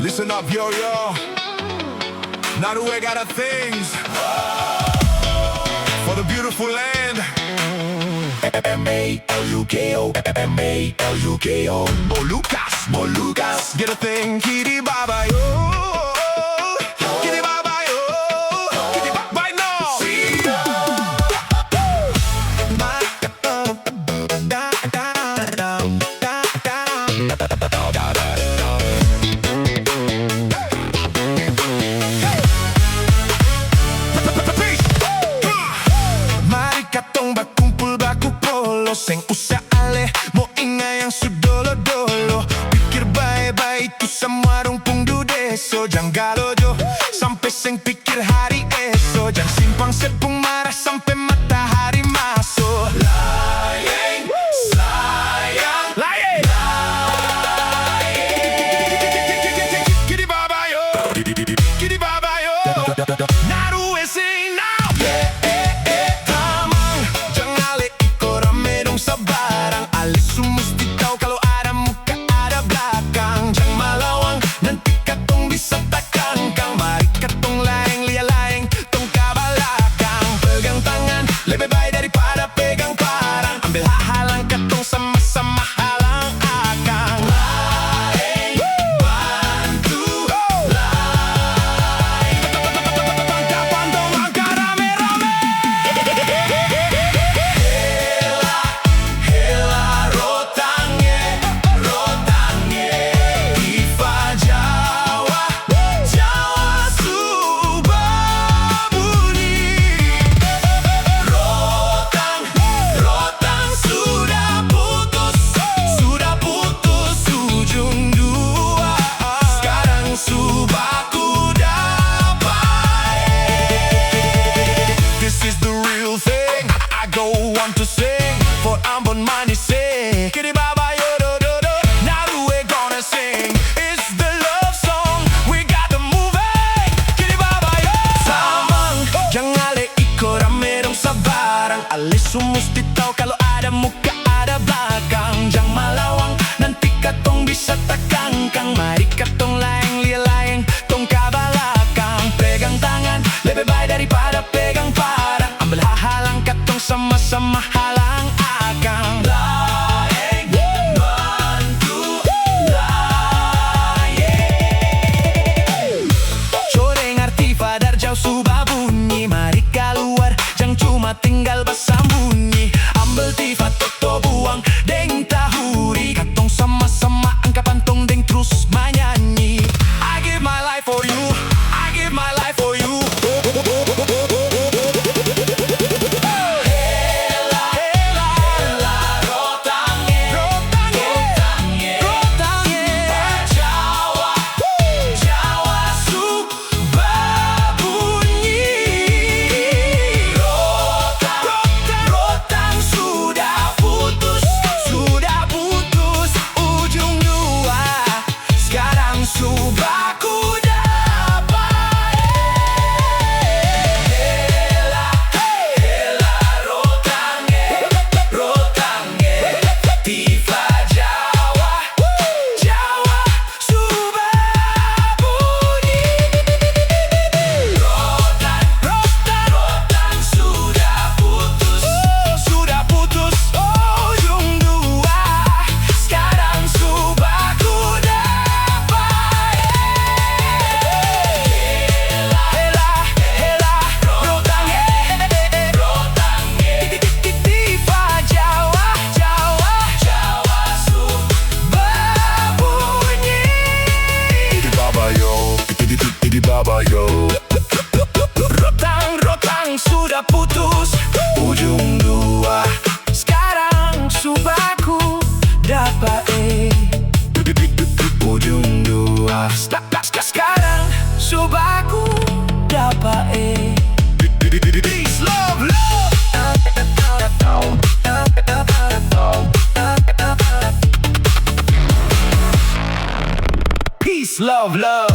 Listen up, yo, yo. Norway got a things for the beautiful land. M-A-L-U-K-O, M-A-L-U-K-O. Molucas, Molucas. Get a thing, kitty baba, yo. Kitty baba, yo. Kitty baba, no. Seng usah aleh, mau ingat yang sudolo-dolo. Pikir baik-baik itu sama rumpung dudeso. Jangan galojo, sampai seng pikir hari esok. Jangan simpang sepung marah sampai matahari masuk. Layeng, sayang, layeng, layeng. Kiri babayo, kiri babayo. Naruwe sing now. Sebarang alis mesti tahu kalau ada muka ada belakang. Jangan malawang nanti katong bisa takangkang. Mari katong laeng lia laeng tong kabalakang. Pegang tangan lebih baik daripada pegang parang. Ambil halang katong sama-sama halang akang. Laeng bantu laeng. Kapan tong langkah rame-rame. To sing for Ambon Manise. Kiri baba yo do do do. Now we gonna sing. It's the love song. We got to move it. Kiri baba yo. Samang jangan le ikut rame dong sabarang. Alis mesti tahu kalau ada muka ada belakang. Jangan malawang nanti katong bisa takangkang. Mari katong laeng lia laeng tong kabalakang. Pegang tangan lebih baik daripada pegang parang. Ambil halang katong sama-sama halang akang. Laeng bantu laeng. Coreng arti fadar jauh subah bunyi. Mari keluar jangan cuma tinggal bersambunyi. Ambil tifa toto buang deng tahuri. Katong sama-sama angkat pantong deng terus menyanyi. I give my life for you, I give my life for you. Rotang sudah putus ujung dua. Sekarang subaku dapat ujung dua. Sekarang subaku dapat Peace, love, love. Peace, love, love.